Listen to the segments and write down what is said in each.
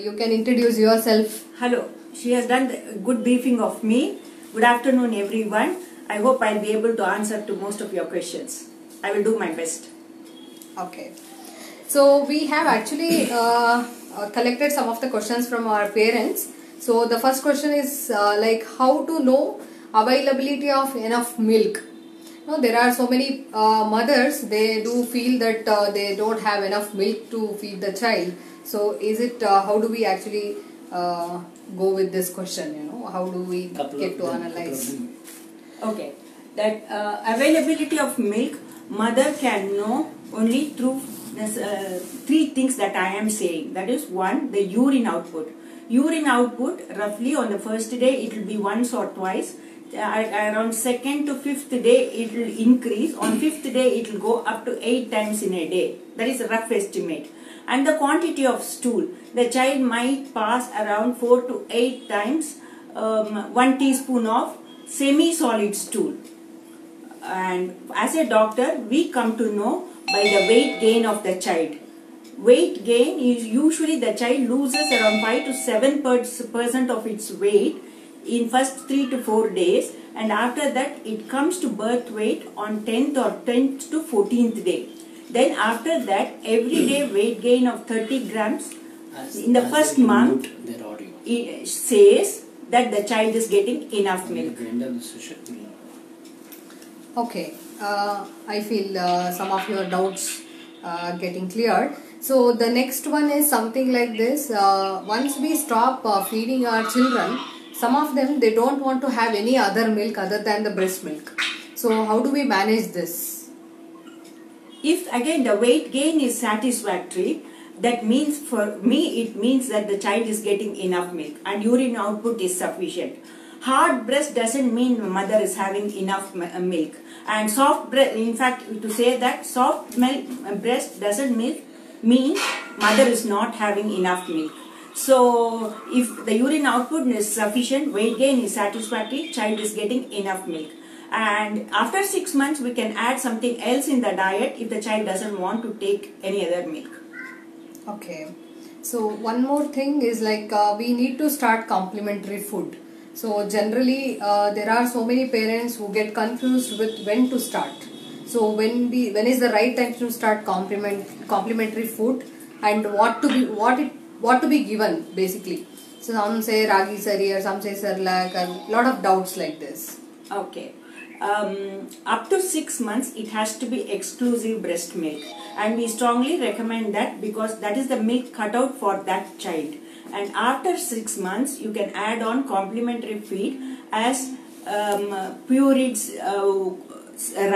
you can introduce yourself. Hello. She has done a good briefing of me. Good afternoon, everyone. I hope I'll be able to answer to most of your questions. I will do my best. Okay. So we have actually collected some of the questions from our parents. So the first question is like how to know availability of enough milk. Now, there are so many mothers, they do feel that they don't have enough milk to feed the child. So is it, how do we actually go with this question, you know, how do we get to analyze? Okay, that availability of milk, mother can know only through three things that I am saying. That is, one, the urine output. Urine output, roughly on the first day it will be once or twice. Around second to fifth day it will increase. On fifth day it will go up to 8 times in a day. That is a rough estimate. And the quantity of stool, the child might pass around 4 to 8 times 1 teaspoon of semi-solid stool. And as a doctor, we come to know by the weight gain of the child. Weight gain is usually the child loses around 5 to 7% of its weight in first 3 to 4 days, and after that it comes to birth weight on 10th or 10th to 14th day. Then after that, every day weight gain of 30 grams in the first month, it says that the child is getting enough milk. Okay, I feel some of your doubts getting cleared. So the next one is something like this. Once we stop feeding our children, some of them, they don't want to have any other milk other than the breast milk. So how do we manage this? If again the weight gain is satisfactory, that means, for me, it means that the child is getting enough milk and urine output is sufficient. Hard breast doesn't mean mother is having enough milk. And soft breast, in fact, to say that soft breast doesn't mean mother is not having enough milk. So, if the urine output is sufficient, weight gain is satisfactory, child is getting enough milk. And after 6 months, we can add something else in the diet if the child doesn't want to take any other milk. Okay. So, one more thing is like we need to start complementary food. So, generally, there are so many parents who get confused with when to start. So, when is the right time to start complementary food, and what to be given basically. So some say ragi sari or some say Cerelac, and a lot of doubts like this. Okay. Up to 6 months it has to be exclusive breast milk, and we strongly recommend that because that is the milk cut out for that child. And after 6 months you can add on complementary feed as pureed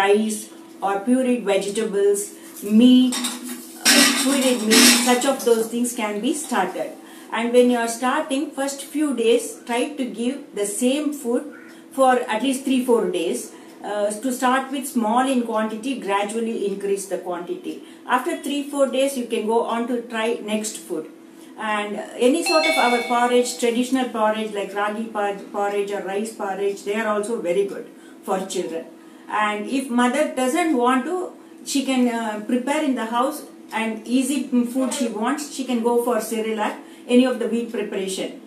rice or pureed vegetables, meat, pureed meat, such of those things can be started. And when you are starting, first few days, try to give the same food for at least 3-4 days. To start with small in quantity, gradually increase the quantity. After 3-4 days, you can go on to try next food. And any sort of our porridge, traditional porridge like ragi porridge or rice porridge, they are also very good for children. And if mother doesn't want to, she can prepare in the house, and easy food she wants, she can go for Cerelac, any of the wheat preparation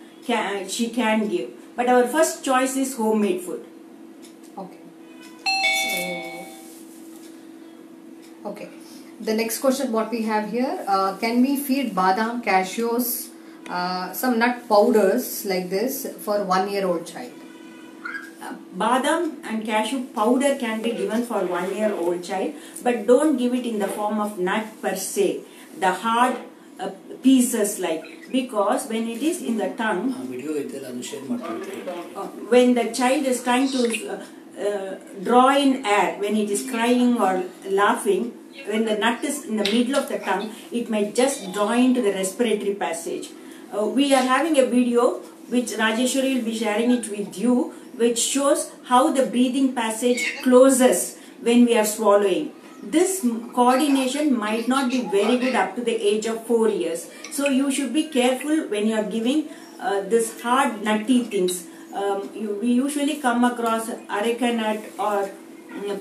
she can give. But our first choice is homemade food. Okay. So, okay. The next question what we have here, can we feed badam, cashews, some nut powders like this for 1-year-old child? Badam and cashew powder can be given for 1-year-old child, but don't give it in the form of nut per se, the hard pieces because when it is in the tongue, when the child is trying to draw in air, when it is crying or laughing, when the nut is in the middle of the tongue, it might just draw into the respiratory passage. We are having a video which Rajeshwari will be sharing it with you, which shows how the breathing passage closes when we are swallowing. This coordination might not be very good up to the age of 4 years. So you should be careful when you are giving this hard nutty things. We usually come across areca nut or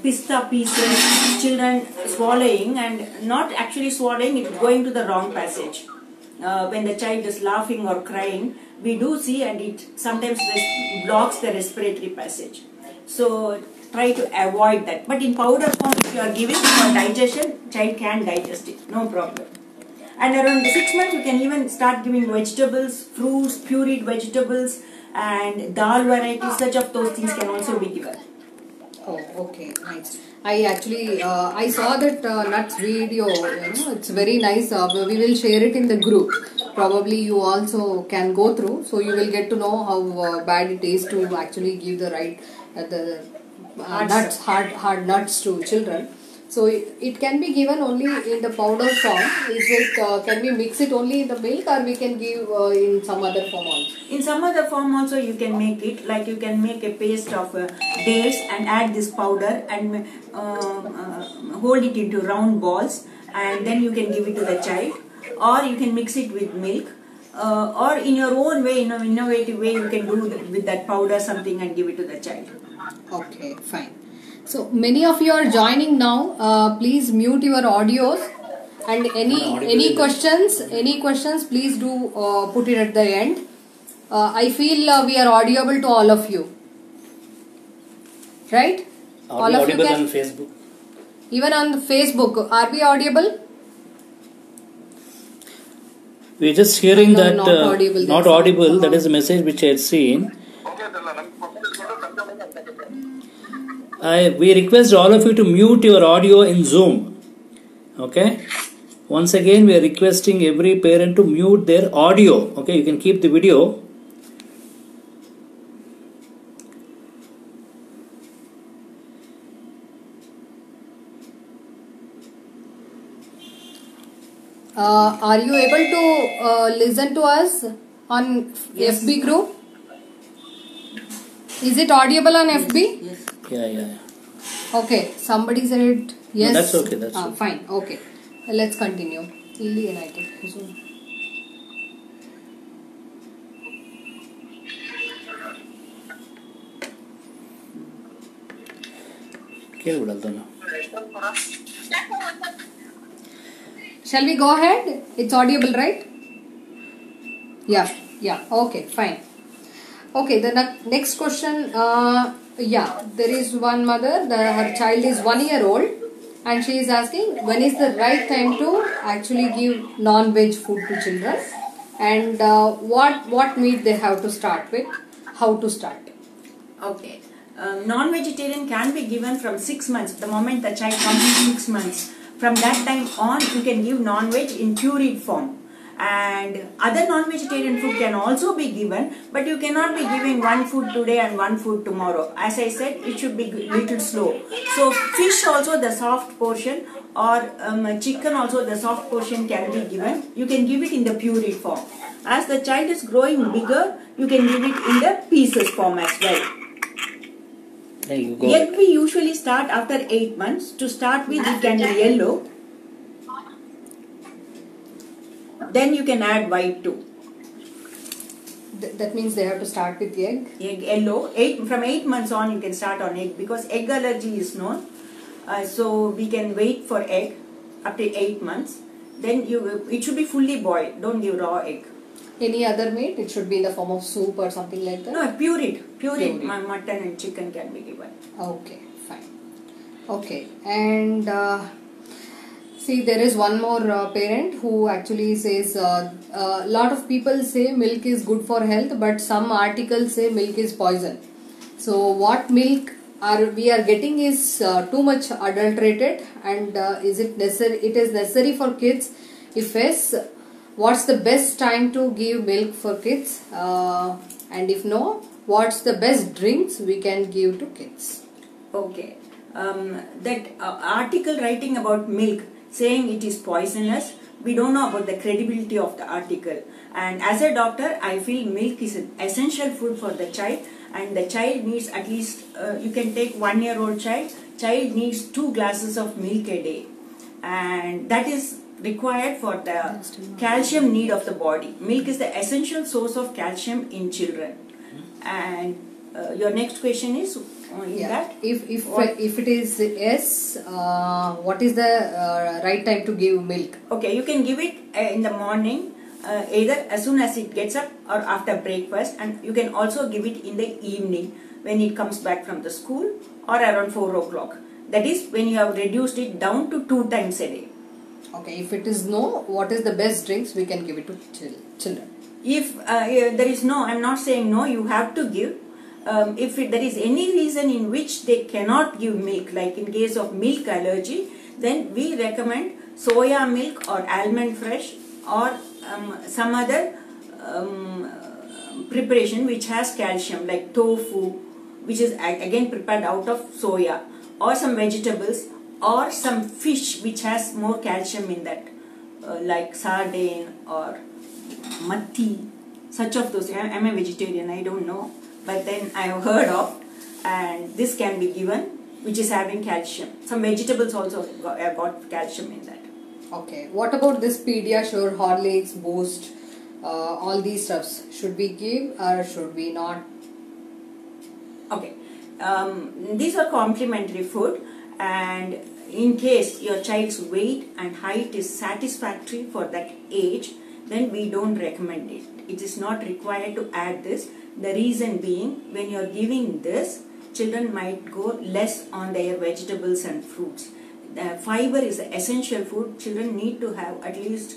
pista pieces, children swallowing and not actually swallowing, it going to the wrong passage. when the child is laughing or crying, we do see, and it sometimes blocks the respiratory passage. So try to avoid that. But in powder form, if you are giving for digestion, child can digest it, no problem. And around 6 months, you can even start giving vegetables, fruits, pureed vegetables, and dal varieties. Such of those things can also be given. Oh, okay, nice. I actually I saw that nuts video. It's very nice. We will share it in the group. Probably you also can go through, so you will get to know how bad it is to actually give the right the nuts, hard nuts to children. So it can be given only in the powder form. Is it can we mix it only in the milk, or we can give in some other form also? In some other form also you can make it, like you can make a paste of dates and add this powder and hold it into round balls, and then you can give it to the child, or you can mix it with milk, or in your own way, in an innovative way, you can do with that powder something and give it to the child. Okay, fine. So many of you are joining now. Please mute your audios, and any questions, please do put it at the end. I feel we are audible to all of you, right? Are all we of you audible can, on Facebook? even on the Facebook, are we audible? We are just hearing No, that not audible, That is the message which I had seen. We request all of you to mute your audio in Zoom. Okay. Once again, we are requesting every parent to mute their audio. Okay, you can keep the video. Are you able to listen to us on Yes. FB group? Is it audible on FB? Yes. Yeah. Okay, somebody said yes. No, that's okay. That's okay. Fine. Okay, let's continue. Illy United. Zoom. Shall we go ahead? It's audible, right? Yeah. Okay, fine. Okay, the next question. There is one mother. Her child is 1 year old, and she is asking when is the right time to actually give non-veg food to children, and what meat they have to start with, how to start. Okay. Non-vegetarian can be given from 6 months, the moment the child completes 6 months. From that time on, you can give non-veg in pureed form. And other non-vegetarian food can also be given, but you cannot be giving one food today and one food tomorrow. As I said, it should be little slow. So fish also, the soft portion, or chicken also, the soft portion can be given. You can give it in the pureed form. As the child is growing bigger, you can give it in the pieces form as well. There you go. Egg we usually start after 8 months. To start with, it can be yellow. Then you can add white too. That means they have to start with the egg. Egg yellow. From 8 months on, you can start on egg, because egg allergy is known. So we can wait for egg up to 8 months. Then it should be fully boiled. Don't give raw egg. Any other meat? It should be in the form of soup or something like that. No, pureed. Mutton and chicken can be given. Okay, fine. Okay, and see, there is one more parent who actually says a lot of people say milk is good for health, but some articles say milk is poison. So what milk we are getting is too much adulterated, and is it necessary? It is necessary for kids. If yes, what's the best time to give milk for kids? And if no, what's the best drinks we can give to kids? Okay. That article writing about milk, saying it is poisonous, we don't know about the credibility of the article. And as a doctor, I feel milk is an essential food for the child, and the child needs at least, you can take 1 year old child needs 2 glasses of milk a day, and that is required for the calcium need of the body. Milk is the essential source of calcium in children. And your next question is that if it is yes, what is the right time to give milk? Okay, you can give it in the morning either as soon as it gets up or after breakfast, and you can also give it in the evening when it comes back from the school or around 4 o'clock. That is when you have reduced it down to 2 times a day. Okay, if it is no, what is the best drinks we can give it to children? If there is no, I'm not saying no, you have to give. If there is any reason in which they cannot give milk, like in case of milk allergy, then we recommend soya milk or almond fresh or some other preparation which has calcium, like tofu, which is again prepared out of soya, or some vegetables, or some fish which has more calcium in that, like sardine or matti, such of those. I'm a vegetarian, I don't know, but then I have heard of, and this can be given, which is having calcium. Some vegetables also got calcium in that. Okay, what about this Pediasure, Horlicks, Boost, all these stuffs? Should we give or should we not? Okay, these are complementary food, and in case your child's weight and height is satisfactory for that age, then we don't recommend it. It is not required to add this. The reason being, when you are giving this, children might go less on their vegetables and fruits. Fiber is an essential food. Children need to have at least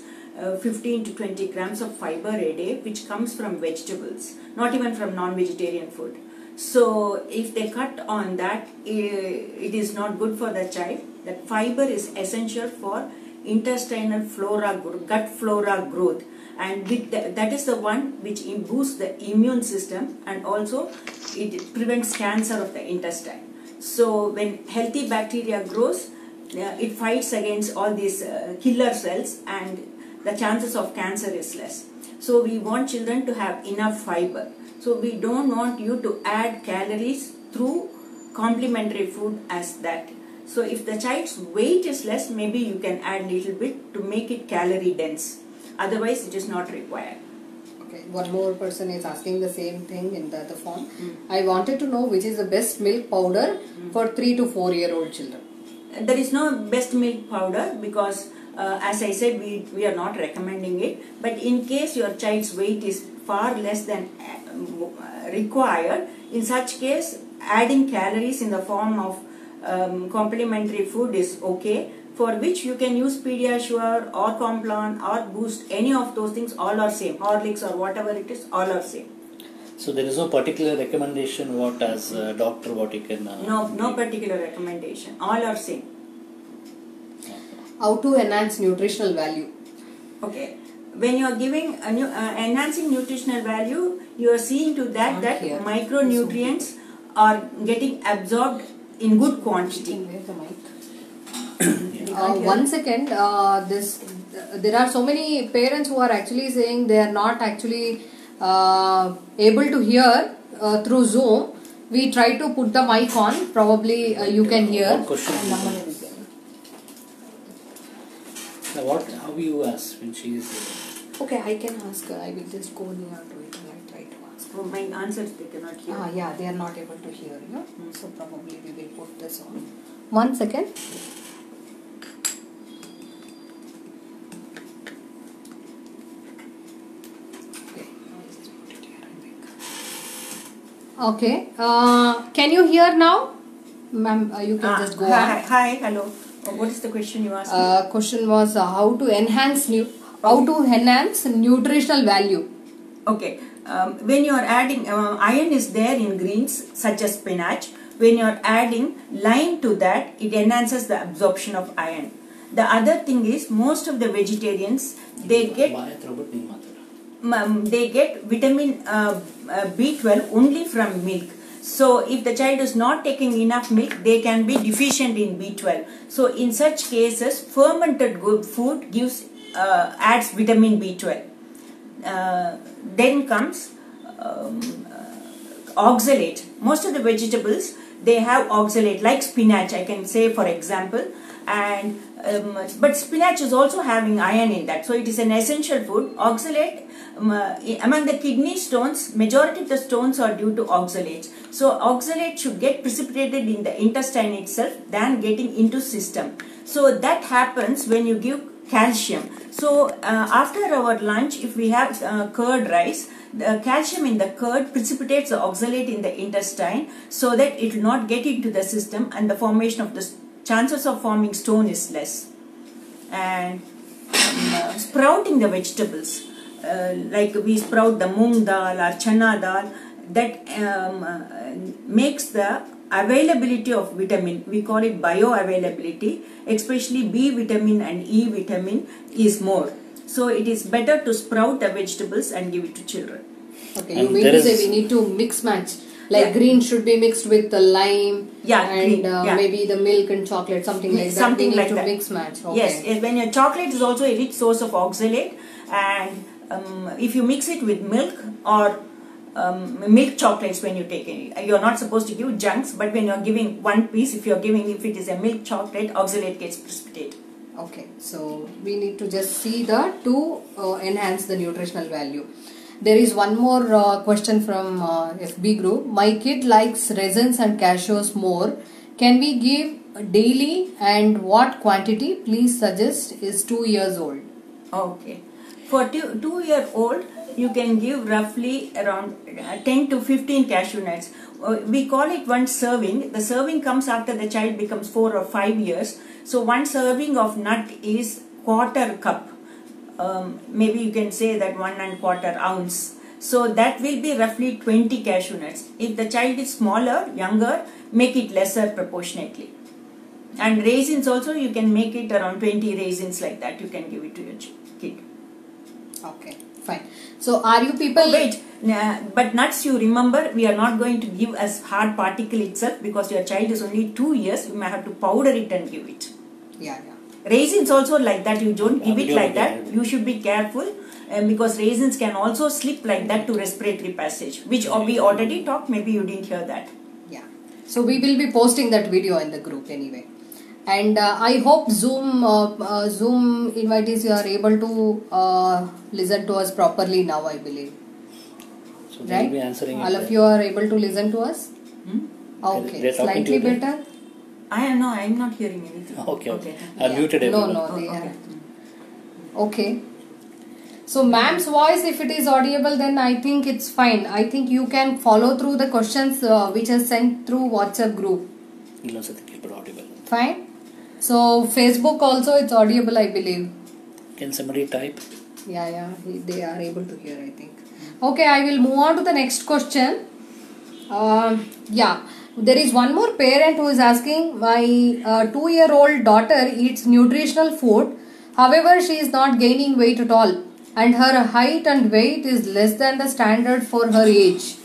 15 to 20 grams of fiber a day, which comes from vegetables, not even from non-vegetarian food. So if they cut on that, it is not good for the child. That fiber is essential for intestinal flora, gut flora growth, and that is the one which boosts the immune system, and also it prevents cancer of the intestine. So when healthy bacteria grows, it fights against all these killer cells, and the chances of cancer is less. So we want children to have enough fiber. So we don't want you to add calories through complementary food as that. So if the child's weight is less, maybe you can add little bit to make it calorie dense. Otherwise, it is not required. Okay, one more person is asking the same thing in the other form. I wanted to know which is the best milk powder for 3 to 4 year old children. There is no best milk powder because as I said, we are not recommending it. But in case your child's weight is far less than required, in such case, adding calories in the form of complementary food is okay, for which you can use Pediasure or Complan or Boost. Any of those things, all are same. Horlicks or whatever it is, all are same. So there is no particular recommendation what as a doctor what you can no particular recommendation, all are same. How to enhance nutritional value? Okay, when you are giving enhancing nutritional value, you are seeing to that micronutrients are getting absorbed in good quantity. Where's the mic? One second, there are so many parents who are actually saying they are not actually able to hear through Zoom. We try to put the mic on, probably you can hear. How you ask when she is Okay, I can ask her. I will just go near to it and I try to ask her. Oh, my answers they cannot hear. Yeah, they are not able to hear, so probably we will put this on. 1 second. Okay, can you hear now? Ma'am, you can just go on. Hi, hello. What is the question you asked? Question was how to enhance nutritional value. Okay, when you are adding iron is there in greens such as spinach. When you are adding lime to that, it enhances the absorption of iron. The other thing is, most of the vegetarians they get vitamin B12 only from milk. So if the child is not taking enough milk, they can be deficient in B12. So in such cases, fermented good food adds vitamin B12. Then comes oxalate. Most of the vegetables, they have oxalate, like spinach, I can say for example. And but spinach is also having iron in that. So it is an essential food. Oxalate, among the kidney stones, majority of the stones are due to oxalates. So oxalate should get precipitated in the intestine itself than getting into system. So that happens when you give calcium. So after our lunch, if we have curd rice, the calcium in the curd precipitates the oxalate in the intestine so that it will not get into the system, and the formation of the chances of forming stone is less. And sprouting the vegetables, like we sprout the moong dal or chana dal, that makes the availability of vitamin, we call it bioavailability, especially B vitamin and E vitamin is more. So it is better to sprout the vegetables and give it to children. Okay, you mean to say we need to mix match, like green should be mixed with the lime, and maybe the milk and chocolate, something like that. Something we need like to that. Mix match. Okay. Yes, when your chocolate is also a rich source of oxalate, and if you mix it with milk or milk chocolates, when you take it, you're not supposed to give junks, but when you're giving one piece, if it is a milk chocolate, oxalate gets precipitated. Okay, so we need to just see that to enhance the nutritional value. There is one more question from FB group. My kid likes raisins and cashews more. Can we give daily, and what quantity? Please suggest. Is 2 years old. Okay. For 2-year-old, you can give roughly around 10 to 15 cashew nuts. We call it one serving. The serving comes after the child becomes 4 or 5 years. So one serving of nut is quarter cup. Maybe you can say that 1 1/4 ounce. So that will be roughly 20 cashew nuts. If the child is smaller, younger, make it lesser proportionately. And raisins also, you can make it around 20 raisins like that. You can give it to your kid. Okay, fine. So are you people... Wait, but nuts, you remember, we are not going to give as hard particle itself, because your child is only 2 years. You may have to powder it and give it. Yeah. Raisins also like that. You don't give it like that. You should be careful, because raisins can also slip like that to respiratory passage, which we already talked. Maybe you didn't hear that. Yeah. So we will be posting that video in the group anyway. And I hope Zoom invitees, you are able to listen to us properly now, I believe. So they will be answering. All of you are able to listen to us? Okay, slightly better? I'm not hearing anything. Okay. I muted everyone. No, they are. Okay. So ma'am's voice, if it is audible, then I think it's fine. I think you can follow through the questions which are sent through WhatsApp group. Fine. So Facebook also it's audible, I believe. Can somebody type? Yeah, they are able to hear, I think. Okay, I will move on to the next question. There is one more parent who is asking, my 2-year-old daughter eats nutritional food. However, she is not gaining weight at all, and her height and weight is less than the standard for her age.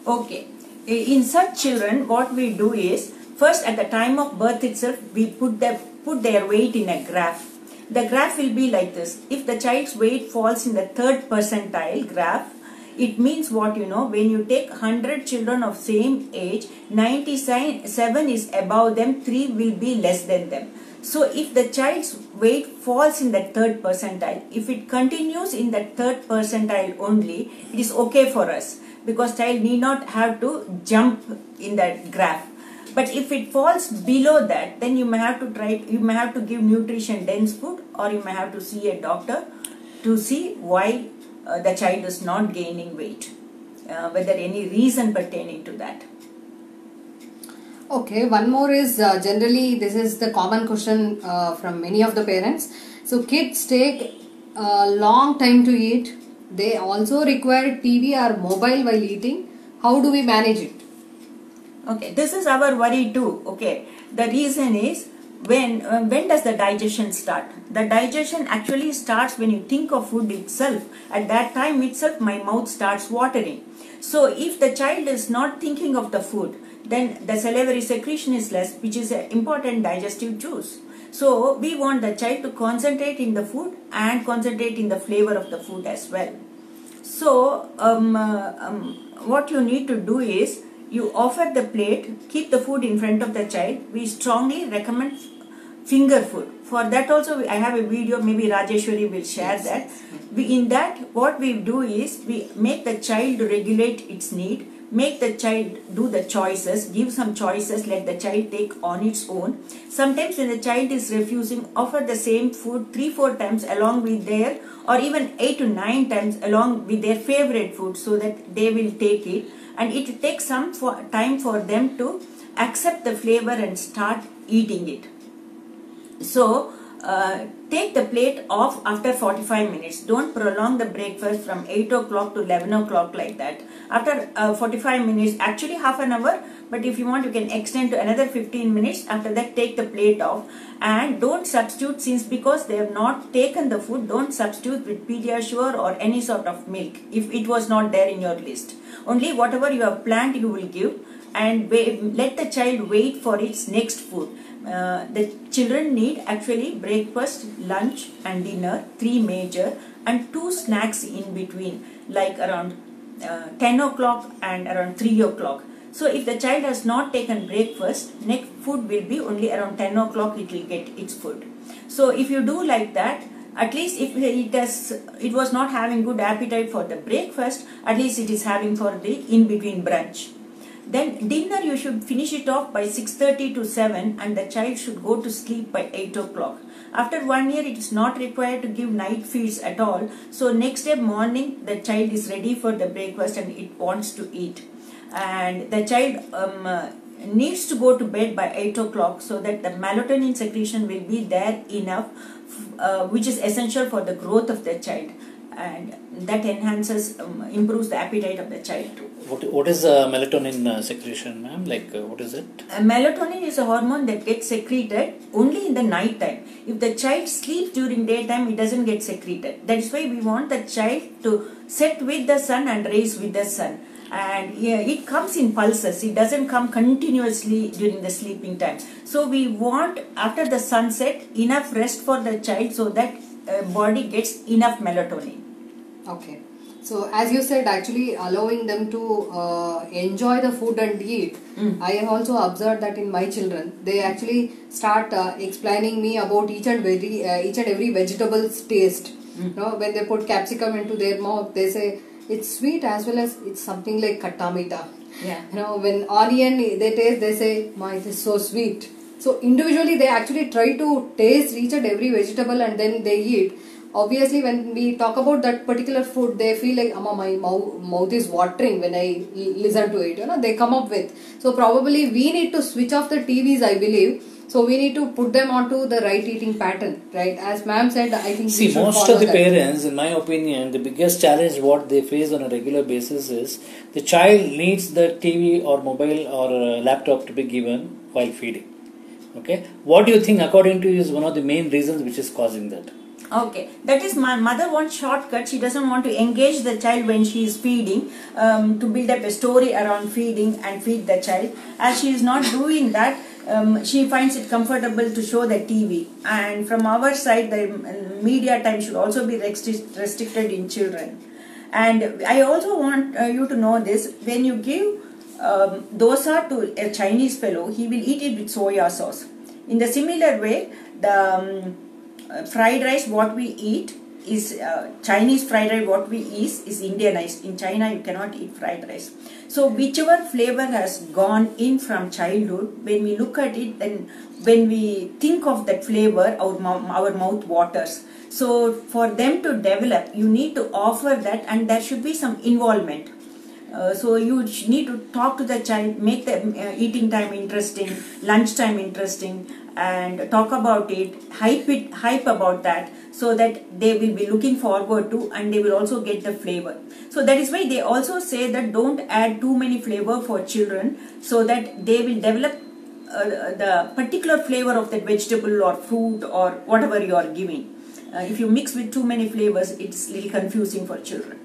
Okay. In such children, what we do is, first at the time of birth itself, we put their weight in a graph. The graph will be like this. If the child's weight falls in the 3rd percentile graph, it means what, when you take 100 children of same age, 97 is above them, 3 will be less than them. So if the child's weight falls in the 3rd percentile, if it continues in the 3rd percentile only, it is okay for us, because child need not have to jump in that graph. But if it falls below that, then you may have to give nutrition dense food, or you may have to see a doctor to see why the child is not gaining weight, whether any reason pertaining to that. Okay, one more is generally this is the common question from many of the parents. So kids take a long time to eat. They also require TV or mobile while eating. How do we manage it? Okay, this is our worry too. Okay, the reason is, when does the digestion start? The digestion actually starts when you think of food itself. At that time itself, my mouth starts watering. So if the child is not thinking of the food, then the salivary secretion is less, which is an important digestive juice. So we want the child to concentrate in the food and concentrate in the flavor of the food as well. So what you need to do is, you offer the plate, keep the food in front of the child. We strongly recommend finger food. For that also, I have a video, maybe Rajeshwari will share that. In that, what we do is, we make the child regulate its need. make the child do the choices, give some choices, let the child take on its own. Sometimes when the child is refusing, offer the same food 3-4 times along with their, or even 8 to 9 times along with their favorite food, so that they will take it, and it takes some time for them to accept the flavor and start eating it. So take the plate off after 45 minutes. Don't prolong the breakfast from 8 o'clock to 11 o'clock like that. After 45 minutes, actually half an hour, but if you want you can extend to another 15 minutes. After that, take the plate off, and don't substitute, since because they have not taken the food, don't substitute with Pediasure or any sort of milk if it was not there in your list. Only whatever you have planned you will give, and let the child wait for its next food. The children need actually breakfast, lunch and dinner, 3 major, and 2 snacks in between, like around 10 o'clock and around 3 o'clock. So if the child has not taken breakfast, next food will be only around 10 o'clock it will get its food. So if you do like that, at least if it was not having good appetite for the breakfast, at least it is having for the in-between brunch. Then dinner you should finish it off by 6:30 to 7, and the child should go to sleep by 8 o'clock. After 1 year it is not required to give night feeds at all. So next day morning the child is ready for the breakfast and it wants to eat. And the child needs to go to bed by 8 o'clock, so that the melatonin secretion will be there enough, which is essential for the growth of the child, and that improves the appetite of the child. What is melatonin secretion, ma'am? Like what is it? Melatonin is a hormone that gets secreted only in the night time. If the child sleeps during daytime, it doesn't get secreted. That is why we want the child to sit with the sun and raise with the sun. And it comes in pulses. It doesn't come continuously during the sleeping time. So we want, after the sunset, enough rest for the child, so that body gets enough melatonin. Okay. So as you said, actually allowing them to enjoy the food and eat, I have also observed that in my children, they actually start explaining me about each and every vegetable's taste. You know, when they put capsicum into their mouth, they say it's sweet as well as it's something like khatta meetha. Yeah. You know, when onion they taste, they say, "Ma, it is so sweet." So individually they actually try to taste each and every vegetable and then they eat. Obviously, when we talk about that particular food, they feel like, "Amma, my mouth is watering when I listen to it." You know, they come up with. So probably we need to switch off the TVs, I believe. So we need to put them onto the right eating pattern, right? As ma'am said, I think see, most of the parents, in my opinion, the biggest challenge what they face on a regular basis is the child needs the TV or mobile or laptop to be given while feeding. Okay, what do you think, according to you, is one of the main reasons which is causing that? Okay, that is, my mother wants shortcut. She doesn't want to engage the child when she is feeding, to build up a story around feeding and feed the child. As she is not doing that, she finds it comfortable to show the TV. And from our side, the media time should also be restricted in children. And I also want you to know this: when you give dosa to a Chinese fellow, he will eat it with soya sauce. In the similar way, the fried rice what we eat is Chinese fried rice what we eat is Indianized. In China you cannot eat fried rice. So whichever flavor has gone in from childhood, when we look at it, then when we think of that flavor, our mouth waters. So for them to develop, you need to offer that, and there should be some involvement. So you need to talk to the child, make the eating time interesting, lunch time interesting, and talk about it, hype about that, so that they will be looking forward to, and they will also get the flavor. So that is why they also say that don't add too many flavor for children, so that they will develop the particular flavor of that vegetable or fruit or whatever you are giving. If you mix with too many flavors, it's little confusing for children.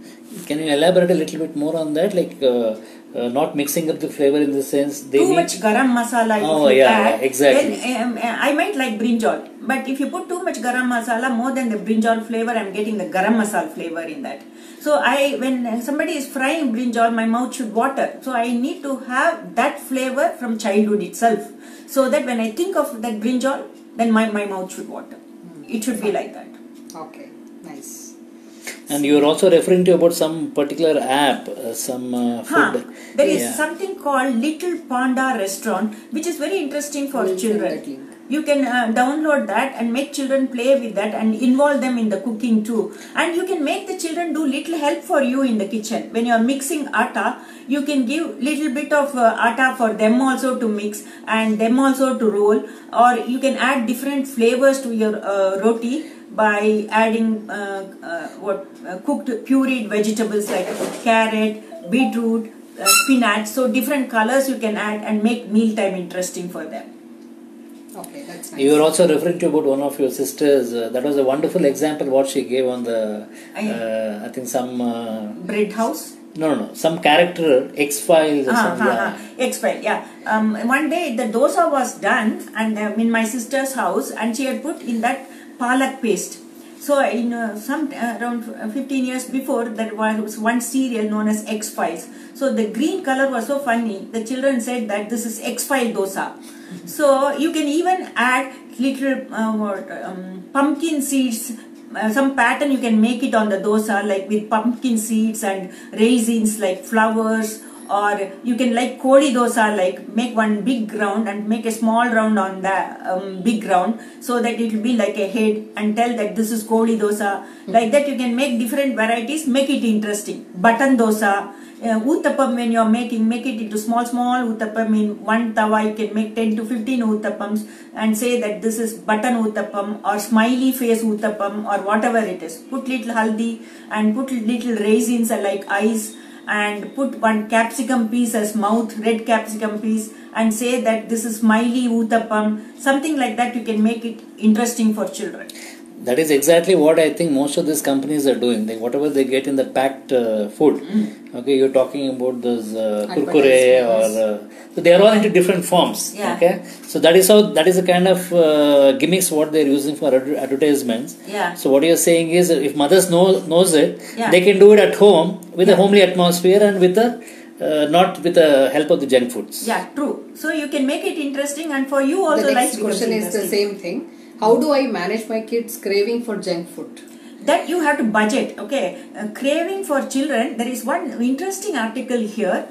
Can you elaborate a little bit more on that? Like not mixing up the flavor in the sense they too much garam masala. Oh, if you yeah, add, exactly. Then I might like brinjal, but if you put too much garam masala, more than the brinjal flavor, I'm getting the garam masala flavor in that. So when somebody is frying brinjal, my mouth should water. So I need to have that flavor from childhood itself, so that when I think of that brinjal, then my mouth should water. It should be like that. Okay, nice. And you are also referring to about some particular app, some food. There is something called Little Panda Restaurant, which is very interesting for children. You can download that and make children play with that and involve them in the cooking too. And you can make the children do little help for you in the kitchen. When you are mixing atta, you can give little bit of atta for them also to mix and them also to roll. Or you can add different flavors to your roti by adding cooked pureed vegetables like carrot, beetroot, spinach. So different colors you can add and make mealtime interesting for them. Okay, that's nice. You were also referring to about one of your sisters. That was a wonderful example what she gave on the, I think some... Bread house? No. Some character, X-Files or something. X-Files, yeah. One day the dosa was done and in my sister's house and she had put in that palak paste. So in around 15 years before, there was one serial known as X-Files. So the green color was so funny. The children said that this is X-File dosa. So you can even add little pumpkin seeds. Some pattern you can make it on the dosa, like with pumpkin seeds and raisins like flowers. Or you can like kodi dosa, like make one big round and make a small round on the big round, so that it will be like a head, and tell that this is kodi dosa. Like that you can make different varieties, make it interesting. Button dosa, uttapam when you are making, make it into small uttapam. In one tawa you can make 10 to 15 uttapams and say that this is button uttapam or smiley face uttapam or whatever it is. Put little haldi and put little raisins like eyes, and put one capsicum piece as mouth, red capsicum piece, and say that this is smiley uttapam. Something like that you can make it interesting for children. That is exactly what I think most of these companies are doing. Whatever they get in the packed food. Okay, you're talking about those kurkure or so they are all into different forms. Yeah. Okay, so that is the kind of gimmicks what they're using for advertisements. Yeah. So what you're saying is, if mothers knows it, Yeah. they can do it at home with a homely atmosphere and with the not with the help of the junk foods. Yeah, true. So you can make it interesting, and for you also The life next becomes question is the interesting. same thing. How do I manage my kids' craving for junk food? That you have to budget. Okay, craving for children. There is one interesting article here.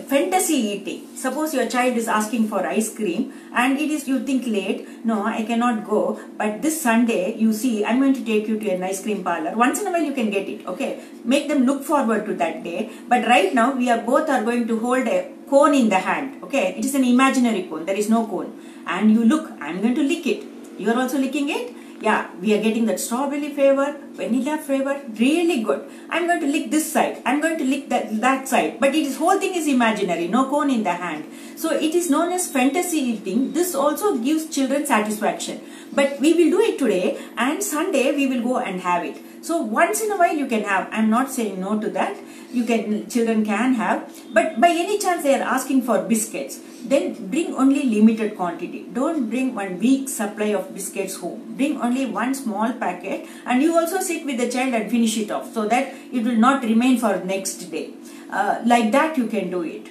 Fantasy eating. Suppose your child is asking for ice cream and it is, you think late, no, I cannot go, but this Sunday you see I'm going to take you to an ice cream parlor. Once in a while you can get it. Okay, make them look forward to that day. But right now we are both are going to hold a cone in the hand. Okay, it is an imaginary cone. There is no cone, and you look. I'm going to lick it. You are also licking it. Yeah, we are getting that strawberry flavor, vanilla flavor, really good. I'm going to lick this side. I'm going to lick that side. But whole thing is imaginary, no cone in the hand. So it is known as fantasy eating. This also gives children satisfaction. But we will do it today, and Sunday we will go and have it. So once in a while you can have. I'm not saying no to that. Children can have. But by any chance they are asking for biscuits, then bring only limited quantity. Don't bring 1 week supply of biscuits home. Bring only one small packet, and you also sit with the child and finish it off, so that it will not remain for next day. Like that you can do it.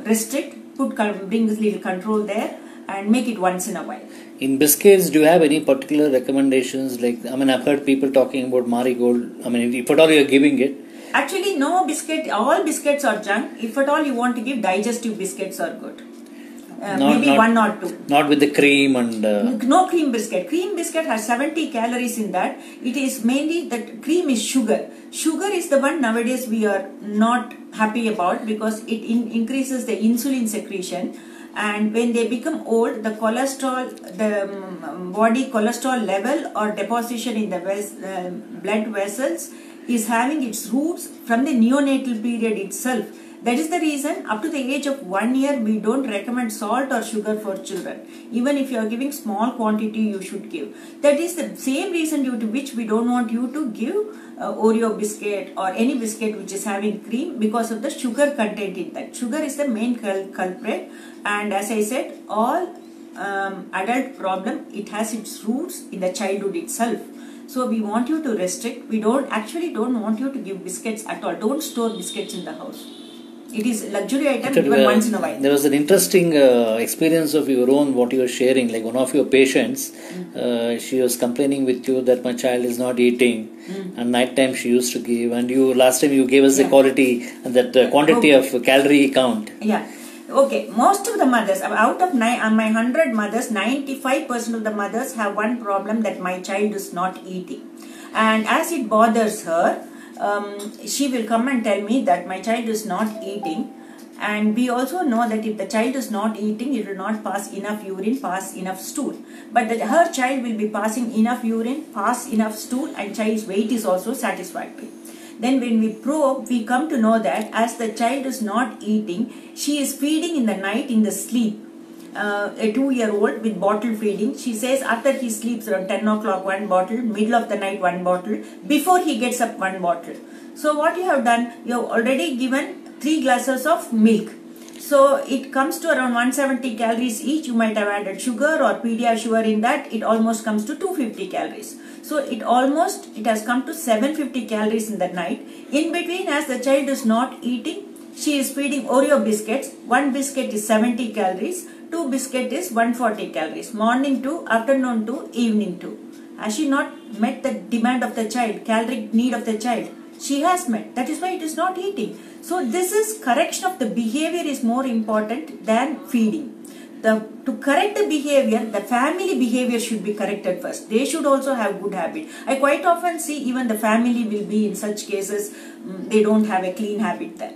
Restrict, bring this little control there, and make it once in a while. In biscuits, do you have any particular recommendations? Like, I mean, I've heard people talking about Marigold. I mean, if at all you are giving it. Actually, no biscuit. All biscuits are junk. If at all you want to give, digestive biscuits are good. Maybe 1 or 2. Not with the cream and... No cream biscuit. Cream biscuit has 70 calories in that. It is mainly that cream is sugar. Sugar is the one nowadays we are not happy about, because it increases the insulin secretion. And when they become old, the cholesterol, the body cholesterol level or deposition in the blood vessels is having its roots from the neonatal period itself. That is the reason up to the age of 1 year we don't recommend salt or sugar for children. Even if you are giving small quantity, you should give. That is the same reason due to which we don't want you to give Oreo biscuit or any biscuit which is having cream, because of the sugar content in that. Sugar is the main culprit, and as I said, all adult problem, it has its roots in the childhood itself. So we want you to restrict. We don't want you to give biscuits at all. Don't store biscuits in the house. It is luxury item given once in a while. There was an interesting experience of your own, what you were sharing. Like one of your patients, she was complaining with you that my child is not eating, and night time she used to give. And you last time you gave us the quality, that quantity of calorie count. Yeah. Okay, most of the mothers, out of my 100 mothers, 95% of the mothers have one problem, that my child is not eating. And as it bothers her, she will come and tell me that my child is not eating. And we also know that if the child is not eating, it will not pass enough urine, pass enough stool. But that her child will be passing enough urine, pass enough stool, and child's weight is also satisfactory. Then when we probe, we come to know that as the child is not eating, she is feeding in the night in the sleep. A 2-year-old with bottle feeding. She says after he sleeps around 10 o'clock 1 bottle, middle of the night 1 bottle, before he gets up 1 bottle. So what you have done, you have already given 3 glasses of milk. So it comes to around 170 calories each. You might have added sugar or Pediasure in that. It almost comes to 250 calories. So it has come to 750 calories in the night. In between, as the child is not eating, she is feeding Oreo biscuits. 1 biscuit is 70 calories. 2 biscuit is 140 calories. Morning 2, afternoon 2, evening 2. Has she not met the demand of the child, caloric need of the child? She has met. That is why it is not eating. So this is correction of the behavior is more important than feeding. To correct the behavior, the family behavior should be corrected first. They should also have good habit. I quite often see even the family will be in such cases, they don't have a clean habit there.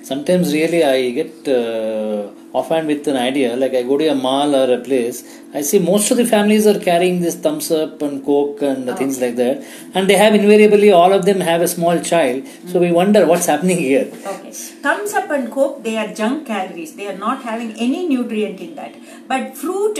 Sometimes really I get offhand with an idea, like I go to a mall or a place, I see most of the families are carrying this thumbs up and coke and things like that, and they have invariably, all of them have a small child, so we wonder what's happening here. Okay, thumbs up and coke, they are junk calories, they are not having any nutrient in that. But fruit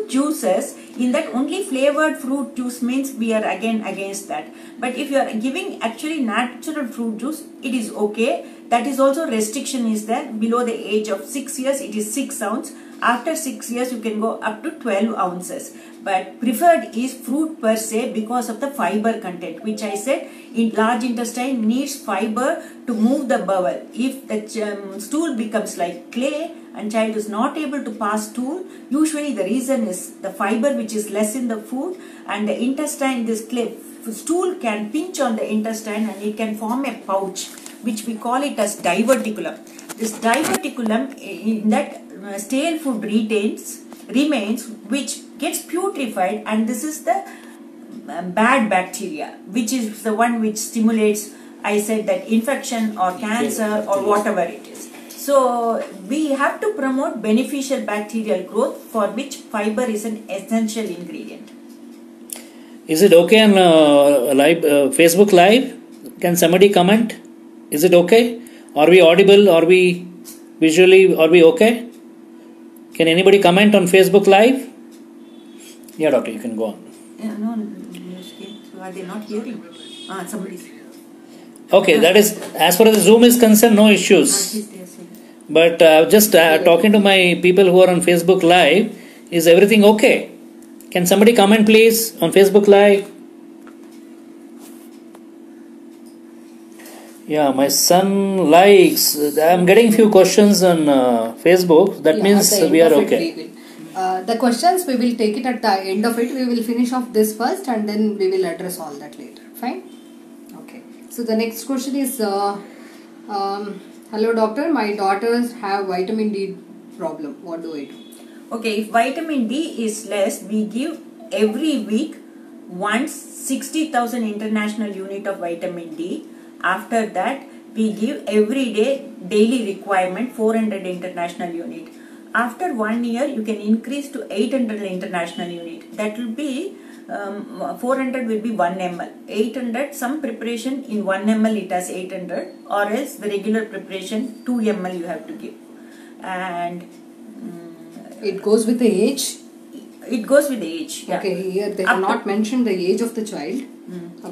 juices, in that only flavored fruit juice means we are again against that. But if you are giving actually natural fruit juice, it is okay. That is also restriction is there. Below the age of 6 years, it is 6 ounces. After 6 years, you can go up to 12 ounces. But preferred is fruit per se because of the fiber content, which I said in large intestine needs fiber to move the bowel. If the stool becomes like clay and child is not able to pass stool, usually the reason is the fiber which is less in the food, and the intestine, this clay stool can pinch on the intestine and it can form a pouch, which we call it as diverticulum. This diverticulum, in that stale food remains, which gets putrefied, and this is the bad bacteria, which is the one which stimulates, I said, that infection or cancer or whatever it is. So we have to promote beneficial bacterial growth, for which fiber is an essential ingredient. Is it okay on Facebook Live? Can somebody comment? Is it okay? Are we audible? Are we visually? Are we okay? Can anybody comment on Facebook Live? Yeah, doctor, you can go on. Yeah, no, are they not hearing? Somebody's. Okay, that is, as far as the Zoom is concerned, no issues. But just talking to my people who are on Facebook Live, is everything okay? Can somebody comment please on Facebook Live? Yeah, my son likes. I'm getting few questions on Facebook. That means we are okay. The questions we will take it at the end of it. We will finish off this first and then we will address all that later. Fine? Okay. So the next question is, hello doctor, my daughters have vitamin D problem. What do I do? Okay, if vitamin D is less, we give every week once 60,000 international unit of vitamin D. After that, we give every day daily requirement 400 international unit. After 1 year, you can increase to 800 international unit. That will be 400 will be 1 ml. 800, some preparation in 1 ml it has 800, or else the regular preparation 2 ml you have to give. And it goes with the age? It goes with the age. Yeah. Okay, here they have not mentioned the age of the child.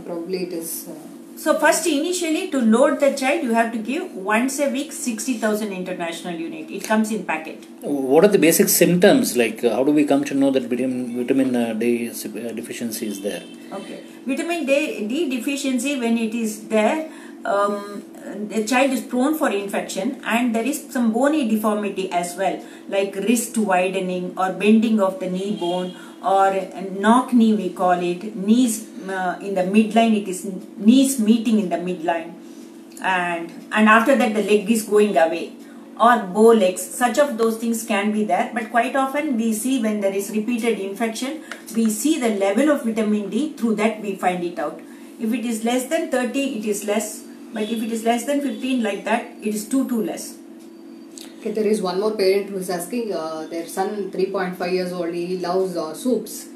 Probably it is... So first, initially, to load the child, you have to give once a week 60,000 international unit. It comes in packet. What are the basic symptoms? Like how do we come to know that vitamin D deficiency is there? Okay. Vitamin D deficiency, when it is there, the child is prone for infection, and there is some bony deformity as well, like wrist widening or bending of the knee bone, or knock knee we call it, knees in the midline, it is knees meeting in the midline, and after that the leg is going away, or bow legs. Such of those things can be there, but quite often we see when there is repeated infection, we see the level of vitamin D, through that we find it out. If it is less than 30, it is less, but if it is less than 15, like that, it is too less. Okay, there is one more parent who is asking, their son 3.5 years old, he loves soups.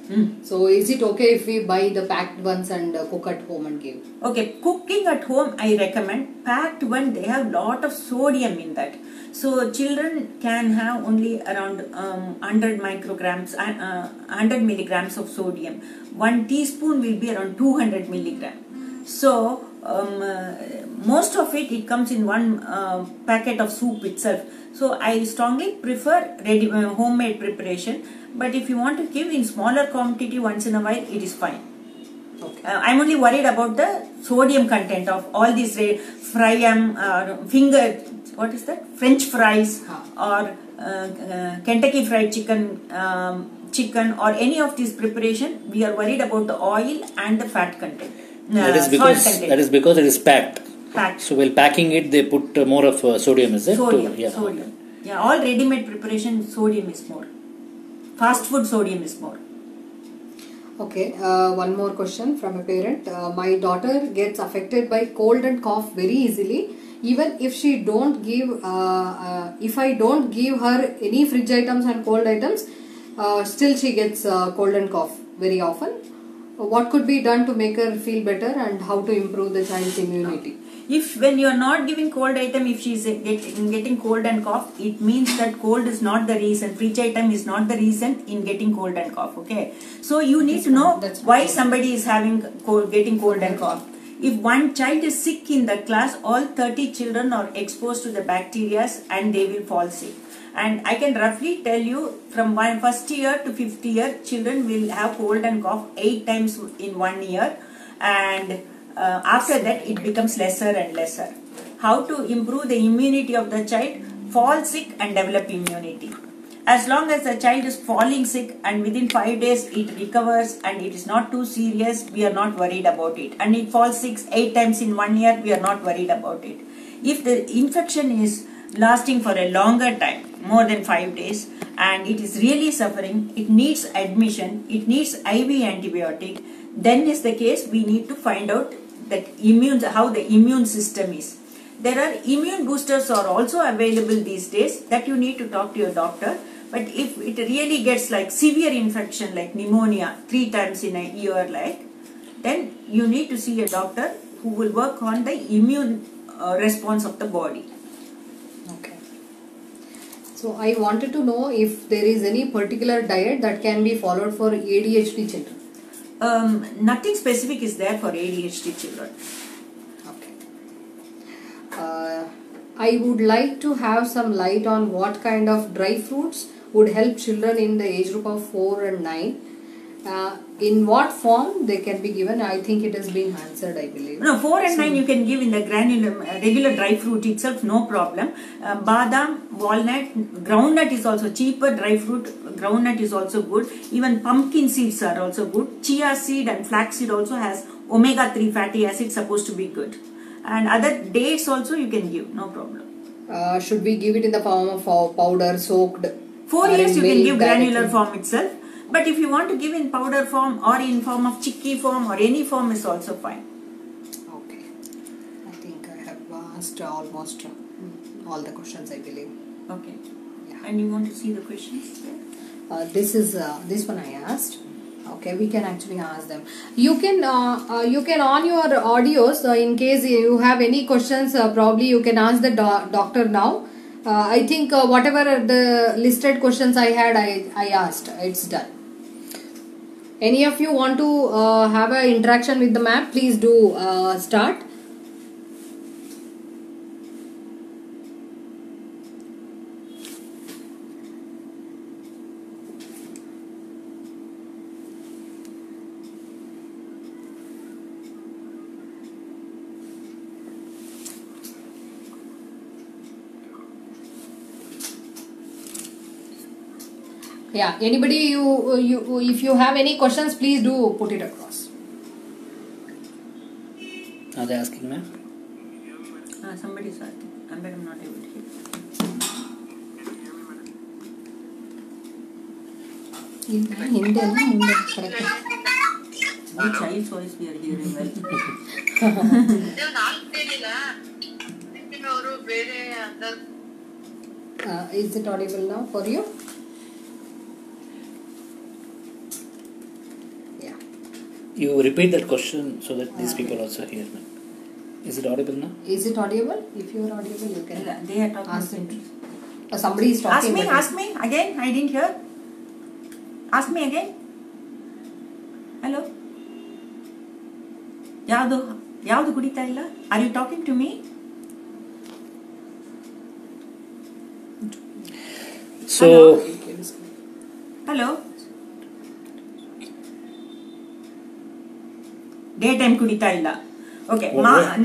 So is it okay if we buy the packed ones and cook at home and give? Okay, cooking at home I recommend. Packed one, they have lot of sodium in that. So children can have only around 100 micrograms, 100 milligrams of sodium. 1 teaspoon will be around 200 milligram. So most of it comes in one packet of soup itself. So I strongly prefer ready homemade preparation. But if you want to give in smaller quantity once in a while, it is fine. Okay. I'm only worried about the sodium content of all these what is that? French fries or Kentucky fried chicken, or any of these preparation. We are worried about the oil and the fat content. That is because it is packed. So while packing it, they put more of sodium, is it? Sodium. Yeah, all ready-made preparation, sodium is more. Fast food sodium is more. Okay, one more question from a parent. My daughter gets affected by cold and cough very easily. Even if she don't give, if I don't give her any fridge items and cold items, still she gets cold and cough very often. What could be done to make her feel better, and how to improve the child's immunity? If when you are not giving cold item, if she is getting cold and cough, it means that cold is not the reason. Fridge item is not the reason in getting cold and cough. Okay, so you need to know why somebody is getting cold and cough. If one child is sick in the class, all 30 children are exposed to the bacteria and they will fall sick. And I can roughly tell you, from first year to 5th year, children will have cold and cough 8 times in 1 year, and after that it becomes lesser and lesser. How to improve the immunity of the child? Fall sick and develop immunity. As long as the child is falling sick and within 5 days it recovers and it is not too serious, we are not worried about it. And it falls sick 8 times in 1 year, we are not worried about it. If the infection is lasting for a longer time, more than 5 days, and it is really suffering, it needs admission, it needs IV antibiotic, then is the case we need to find out that how the immune system is. There are immune boosters are also available these days that you need to talk to your doctor. But if it really gets like severe infection like pneumonia 3 times in a year, then you need to see a doctor who will work on the immune response of the body. Okay. So I wanted to know if there is any particular diet that can be followed for ADHD children. Nothing specific is there for ADHD children. Okay. I would like to have some light on what kind of dry fruits would help children in the age group of 4 and 9. In what form they can be given? I think it has been answered, I believe. No, 4 and 9 you can give in the regular dry fruit itself, no problem. Badam, walnut, groundnut is also cheaper dry fruit. Groundnut is also good. Even pumpkin seeds are also good. Chia seed and flax seed also has omega-3 fatty acids, supposed to be good. And other dates also you can give, no problem. Should we give it in the form of powder, soaked? 4 years you can give granular form itself. But if you want to give in powder form or in form of chicky form or any form is also fine. Okay. I think I have asked almost all the questions, I believe. Okay. Yeah. And you want to see the questions? This one I asked. Okay, we can actually ask them. You can on your audios, in case you have any questions, probably you can ask the doctor now. I think whatever the listed questions I had, I asked. It's done. Any of you want to have an interaction with the map? Please do start. Yeah, anybody you if you have any questions, please do put it across. Are they asking, ma'am? Somebody's asking. I'm not able to hear. ಹಿಂದೆ ಮುಂದೆ correct. The child's voice we are hearing well. Is it audible now for you? Yeah. You repeat that question so that these people also hear, ma'am. Is it audible now? Is it audible? If you are audible, you can They are talking. ask them. Somebody is talking. Ask me again. I didn't hear. Ask me again. Hello. ಯಾವುದು ಕುಡಿತಾ ಇಲ್ಲ? Are you talking to me? So, Hello. Day time ಕುಡಿತಾ ಇಲ್ಲ. Okay.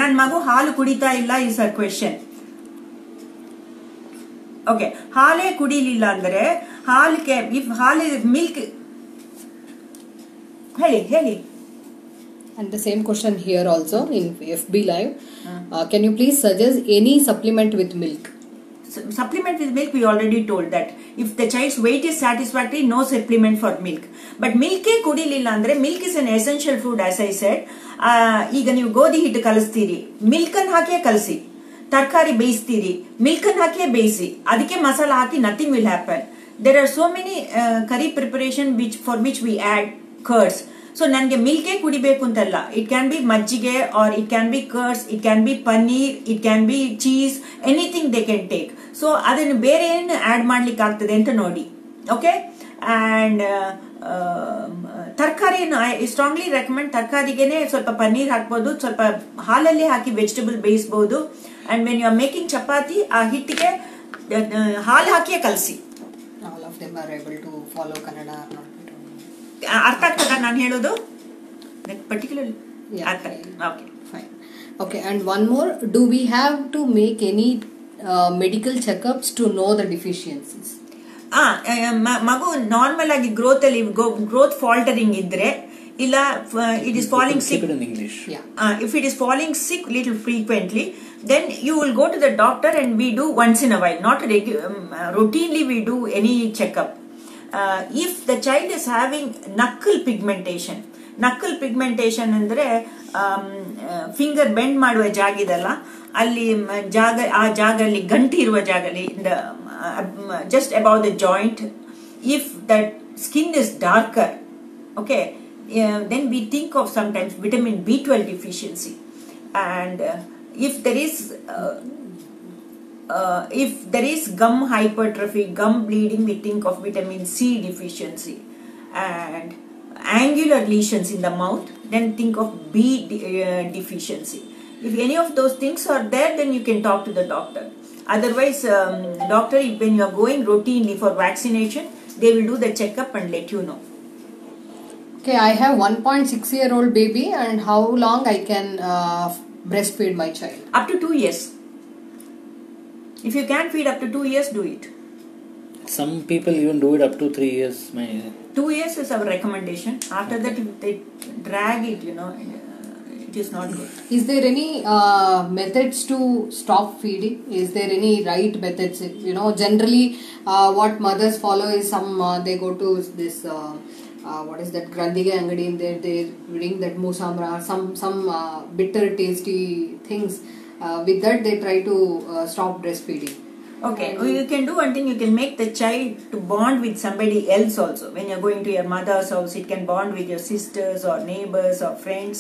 ನನ್ನ ಮಗು ಹಾಲು ಕುಡಿತಾ ಇಲ್ಲ is a question. Okay. ಹಾಲೇ ಕುಡಿಲಿಲ್ಲ ಅಂದ್ರೆ ಹಾಲಿಗೆ if ಹಾಲು ಮಿಲ್ಕ್ ಹೇಳಿ. And the same question here also in FB Live. Can you please suggest any supplement with milk? Supplement with milk, we already told that. If the child's weight is satisfactory, no supplement for milk. But milk kudililla andre, milk is an essential food as I said. ಈಗ ನೀವು ಗೋಧಿ ಹಿಟ್ಟು ಕಲಿಸ್ತೀರಿ, milk ಅನ್ನು ಹಾಕಿ ಕಲಸಿ. ತರಕಾರಿ ಬೇಯಿಸ್ತೀರಿ, milk ಅನ್ನು ಹಾಕಿ ಬೇಯಿಸಿ. ಅದಕ್ಕೆ ಮಸಾಲ ಹಾಕಿ nothing will happen. There are so many curry preparation for which we add curds. So ನನಗೆ ಮಿಲ್ಕೇ ಕುಡಿಬೇಕು ಅಂತಲ್ಲ. It can be ಮಜ್ಜಿಗೆ or it can be curds, it can be paneer, it can be cheese, anything they can take. So ಅದನ್ನು ಬೇರೆ ಏನು add ಮಾಡ್ಲಿಕ್ಕೆ ಆಗ್ತದೆ ಅಂತ ನೋಡಿ. Okay? And ತರಕಾರಿಯನ್ನು I strongly recommend ತರಕಾರಿಗೆನೆ ಸ್ವಲ್ಪ ಪನ್ನೀರ್ ಹಾಕ್ಬೋದು, ಸ್ವಲ್ಪ ಹಾಲಲ್ಲಿ ಹಾಕಿ ವೆಜಿಟೇಬಲ್ ಬೇಯಿಸಬಹುದು. And when you are making chapati ಆ ಹಿಟ್ಟಿಗೆ ಹಾಲು ಹಾಕಿಯೇ ಕಲಸಿ. All of them are able to follow Kannada. ಅರ್ಥ ಆಗ್ತದ ನಾನು ಹೇಳೋದು? Particularly? Yeah. Okay. Fine. Okay, and one more. Do we have to make any medical checkups to know the deficiencies? ಮಗು normal ಆಗಿ ಗ್ರೋತ್ ಫಾಲ್ಟರಿಂಗ್ ಇದ್ರೆ ಇಲ್ಲ it is falling sick in English. Yeah. If it is falling sick little frequently, then you will go to the doctor and we do once in a while, not routinely we do any checkup. If the child is having knuckle pigmentation ಅಂದ್ರೆ finger bend ಮಾಡುವ ಜಾಗ ಇದಲ್ಲ, ಅಲ್ಲಿ ಆ ಜಾಗದಲ್ಲಿ ಗಂಟಿ ಇರುವ ಜಾಗದಲ್ಲಿ just above the joint, if that skin is darker, okay, then we think of sometimes vitamin B12 deficiency. And if there is gum hypertrophy, gum bleeding, we think of vitamin C deficiency. And angular lesions in the mouth, then think of B deficiency. If any of those things are there, then you can talk to the doctor. Otherwise, doctor, when you are going routinely for vaccination, they will do the checkup and let you know. Okay, I have 1.6-year-old baby, and how long I can breastfeed my child? Up to 2 years. If you can feed up to 2 years, do it. Some people even do it up to 3 years. 2 years is our recommendation. After that, if they drag it, it is not good. Is there any methods to stop feeding? Is there any right methods? Generally, what mothers follow is they go to this. What is that? Grandiga Angadi. They bring that musamra, some bitter, tasty things. With that, they try to stop breastfeeding. Okay, you can do one thing. You can make the child to bond with somebody else also. When you're going to your mother's house, it can bond with your sisters or neighbors or friends,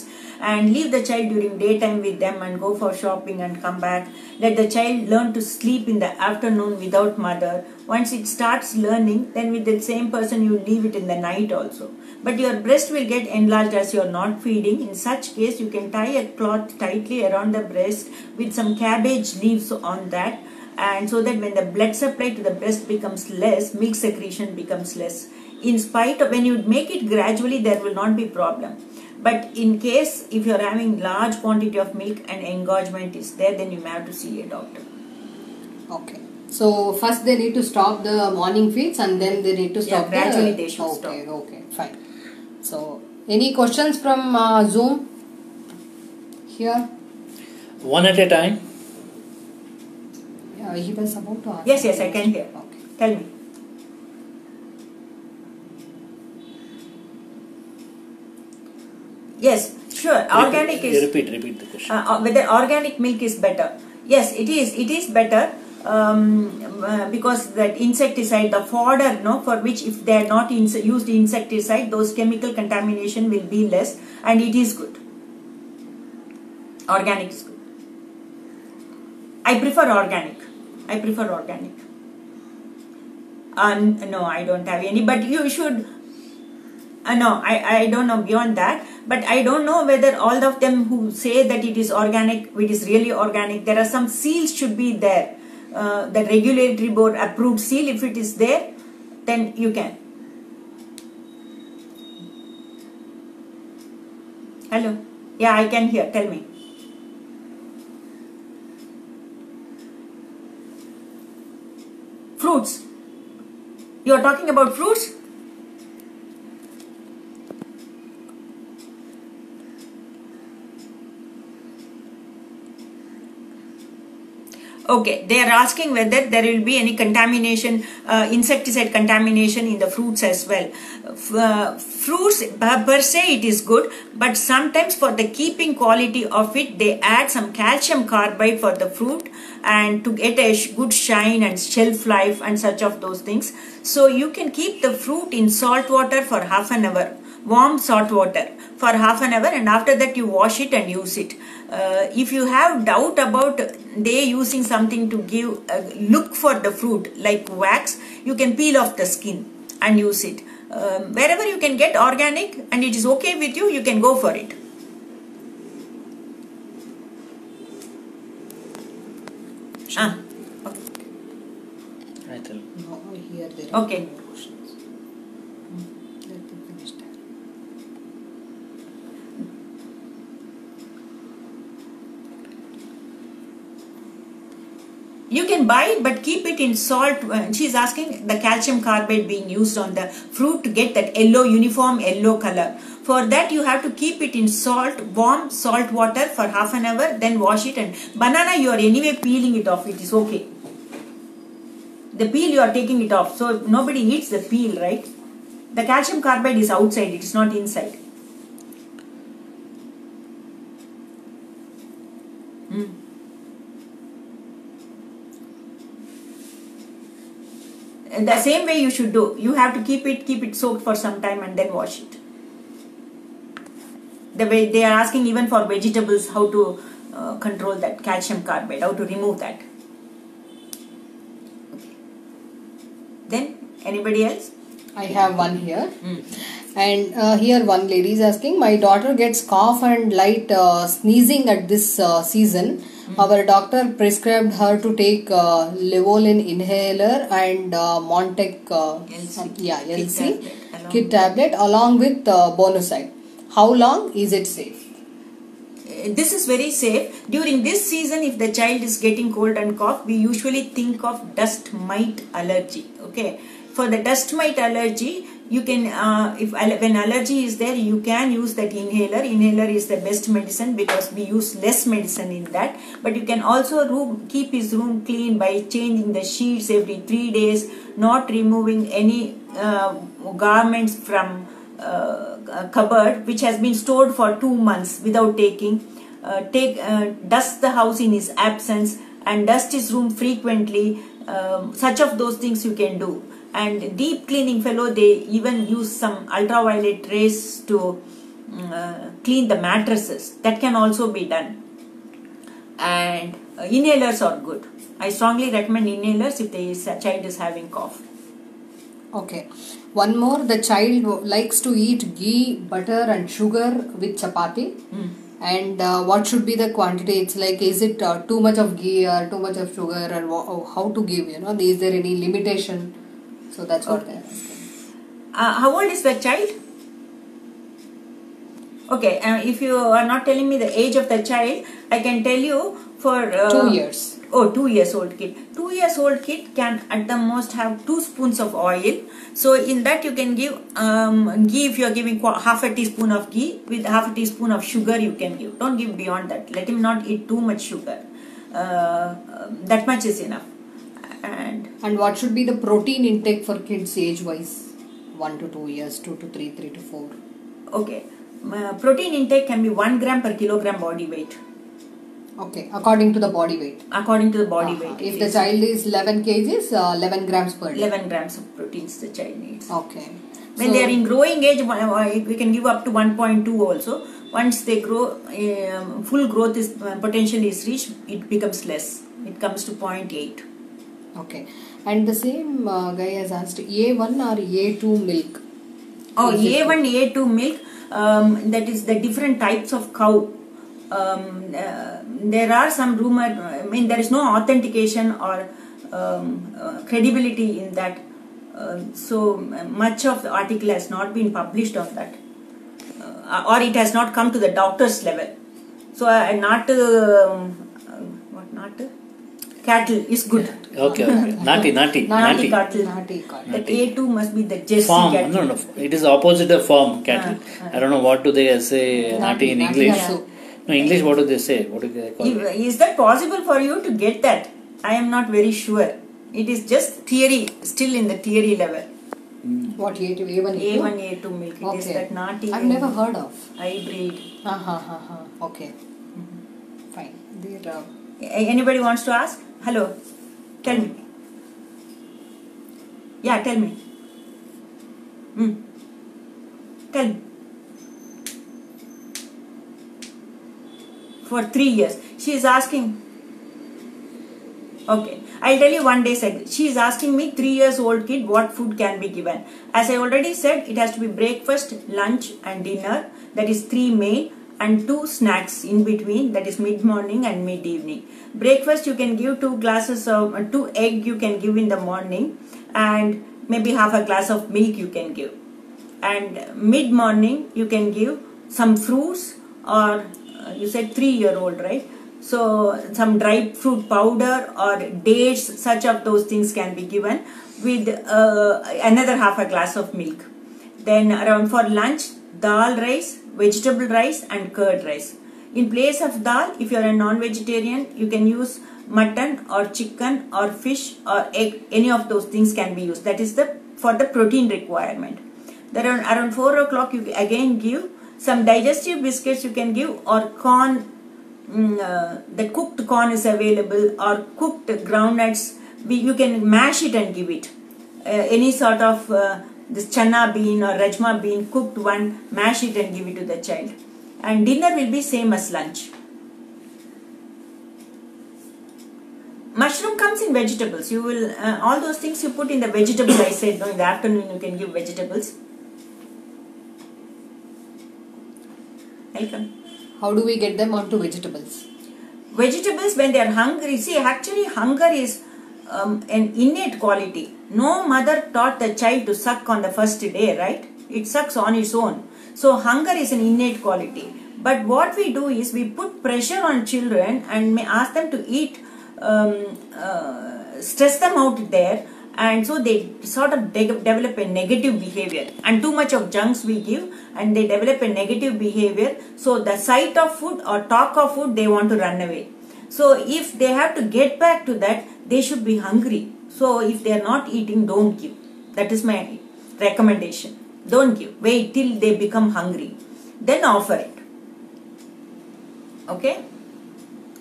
and leave the child during daytime with them and go for shopping and come back. Let the child learn to sleep in the afternoon without mother. Once it starts learning, then with the same person you leave it in the night also. But your breast will get enlarged as you are not feeding. In such case, you can tie a cloth tightly around the breast with some cabbage leaves on that. And so that when the blood supply to the breast becomes less, milk secretion becomes less. In spite of, when you make it gradually, there will not be problem. But in case if you are having large quantity of milk and engorgement is there, then you may have to see a doctor. Okay. So first they need to stop the morning feeds and then they need to stop gradually they should okay, stop. Okay, fine. So any questions from Zoom here? One at a time. Yeah, he was about to ask. Yes, I can hear. Okay. Tell me. Yes, sure. Organic is... Repeat the question. Whether organic milk is better. Yes, it is. It is better because that insecticide, the fodder, for which if they are not used insecticide, those chemical contamination will be less, and it is good. Organic is good. I prefer organic. No, I don't have any, but you should... no, I don't know beyond that, but I don't know whether all of them who say that it is organic, it is really organic. There are some seals should be there. The regulatory board approved seal, if it is there, then you can. Hello? Yeah, I can hear. Tell me. Fruits. You are talking about fruits? Okay, they are asking whether there will be any contamination, insecticide contamination in the fruits as well. Fruits per se it is good, but sometimes for the keeping quality of it, they add some calcium carbide for the fruit and to get a good shine and shelf life and such of those things. So you can keep the fruit in salt water for half an hour, warm salt water for half an hour, and after that you wash it and use it. If you have doubt about they using something to give look for the fruit like wax, you can peel off the skin and use it. Wherever you can get organic and it is okay with you, you can go for it. Okay. I tell. No, here there are Okay. more questions. Let them finish that. You can buy it, but keep it in salt. She's asking the calcium carbide being used on the fruit to get that uniform yellow color. For that, you have to keep it in warm salt water for half an hour, then wash it. And banana, you are anyway peeling it off. It is okay. The peel, you are taking it off. So nobody eats the peel, right? The calcium carbide is outside. It is not inside. And the same way you should do. You have to keep it soaked for some time and then wash it. The way they are asking even for vegetables how to control that calcium carbide, how to remove that. Okay. Then anybody else? I have one here. And here one lady is asking, my daughter gets cough and light sneezing at this season. Our doctor prescribed her to take Levolin inhaler and Montec LC kit tablet along with Bonuside. How long is it safe? This is very safe. During this season, if the child is getting cold and cough, we usually think of dust mite allergy. Okay, for the dust mite allergy, you can when allergy is there, you can use that inhaler. Inhaler is the best medicine because we use less medicine in that. But you can also keep his room clean by changing the sheets every 3 days, not removing any garments from cupboard which has been stored for 2 months without taking. Dust the house in his absence and dust his room frequently. Such of those things you can do. And deep cleaning fellow, they even use some ultraviolet rays to clean the mattresses. That can also be done. And inhalers are good. I strongly recommend inhalers if the child is having cough. Okay. One more, the child likes to eat ghee, butter and sugar with chapati. And what should be the quantity? It's like, is it too much of ghee or too much of sugar, or how to give, is there any limitation? So that's what they're asking. How old is the child? Okay, if you are not telling me the age of the child, I can tell you for 2 years. Oh, 2 years old kid. 2 years old kid can at the most have 2 spoons of oil. So in that you can give ghee. If you are giving half a teaspoon of ghee with half a teaspoon of sugar, you can give. Don't give beyond that. Let him not eat too much sugar. That much is enough. And what should be the protein intake for kids age wise? 1 to 2 years, 2 to 3, 3 to 4. Okay. Protein intake can be 1 gram per kilogram body weight. Okay, according to the body weight. According to the body weight. If the child is 11 kgs, 11 grams per day. 11 grams of proteins the child needs. Okay. When they are in growing age, we can give up to 1.2 also. Once they grow, full growth is potential is reached, it becomes less. It comes to 0.8. Okay. And the same guy has asked A1 or A2 milk. Oh, A1, A2 milk, that is the different types of cow. There are some rumor, I mean there is no authentication or credibility in that. So much of the article has not been published on that. Or it has not come to the doctor's level. So cattle is good. Okay. Nati cattle. That A2 must be the Jersey farm. cattle. No. It is opposite of farm cattle. I don't know what do they say nati in English. No, English what do they say? What do they call it? Is that possible for you to get that? I am not very sure. It is just theory, still in the theory level. What A2, A1, A2? A1, A2 milk. It is that nati. I've never heard of. Hybrid. Okay. Fine. Anybody wants to ask? Hello. Tell me. Yeah, tell me. Tell me. For 3 years. She is asking. Okay. I'll tell you one day segment. She is asking me 3 years old kid what food can be given. As I already said, it has to be breakfast, lunch and dinner. That is 3 main and 2 snacks in between. That is mid-morning and mid-evening. Breakfast you can give 2 glasses of 2 egg you can give in the morning and maybe half a glass of milk you can give. And mid-morning you can give some fruits or you said 3-year-old, right? So some dry fruit powder or dates, such of those things can be given with another half a glass of milk. Then around for lunch, dal rice, vegetable rice and curd rice. In place of dal, if you are a non-vegetarian, you can use mutton or chicken or fish or egg. Any of those things can be used. That is for the protein requirement. Then around 4 o'clock, you again give some digestive biscuits you can give, or corn. The cooked corn is available, or cooked groundnuts. You can mash it and give it. Any sort of this chana bean or rajma bean, cooked one, mash it and give it to the child. And dinner will be same as lunch. Mushroom comes in vegetables. You will all those things you put in the vegetables. I said no, in the afternoon you can give vegetables. Welcome. How do we get them onto vegetables? Vegetables when they are hungry. See, actually hunger is an innate quality. No mother taught the child to suck on the first day, right? It sucks on its own. So hunger is an innate quality. But what we do is we put pressure on children and may ask them to eat, stress them out there, and so they sort of develop a negative behavior. And too much of junks we give and they develop a negative behavior. So the sight of food or talk of food, they want to run away. So if they have to get back to that, they should be hungry. So if they are not eating, don't give. That is my recommendation. Don't give. Wait till they become hungry. Then offer it. Okay?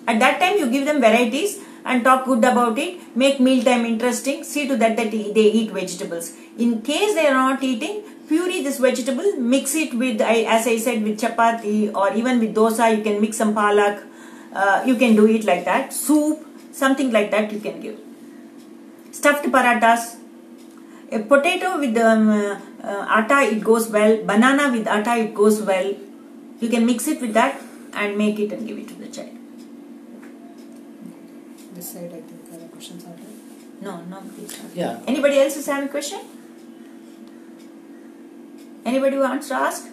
At that time you give them varieties and talk good about it. Make mealtime interesting. See to that they eat vegetables. In case they are not eating, puree this vegetable. Mix it with, as I said, with chapati or even with dosa. You can mix some palak. You can do it like that. Soup, something like that you can give. Stuffed parathas. A potato with atta, it goes well. Banana with atta, it goes well. You can mix it with that and make it and give it to the child. This side, I think there are questions are there. No, please. Yeah. Anybody else is having a question? Anybody who wants to ask?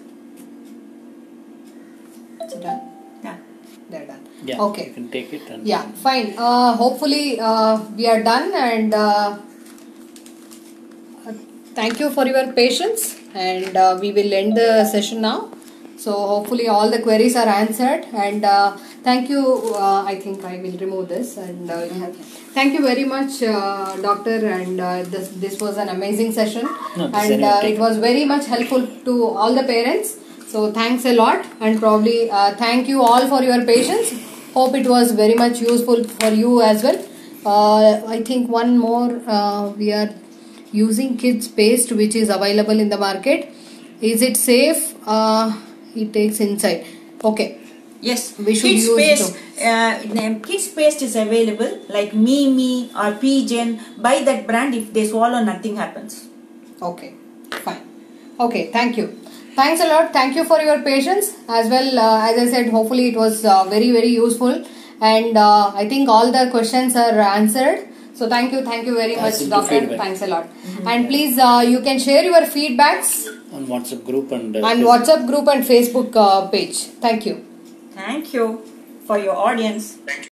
It's done? Yeah. They're done. Yeah. Okay. You can take it. And Yeah, fine. Hopefully we are done, and thank you for your patience, and we will end the session now. So hopefully all the queries are answered, and thank you. I think I will remove this, and thank you very much, doctor, and this was an amazing session, No, this and anyway, it was very much helpful to all the parents. So thanks a lot, and probably thank you all for your patience. Hope it was very much useful for you as well. I think one more, we are using kids paste which is available in the market. Is it safe? It takes inside. Okay. Yes, We should kids use paste. Kids paste is available like Mimi or Pigeon. Buy that brand. If they swallow, nothing happens. Okay, fine. Okay, thank you. Thanks a lot. Thank you for your patience as well. As I said, hopefully it was very useful, and I think all the questions are answered. So thank you very much, Thanks doctor. feedback. Thanks a lot. And please, you can share your feedbacks on WhatsApp group and on WhatsApp group and Facebook page. Thank you. Thank you for your audience.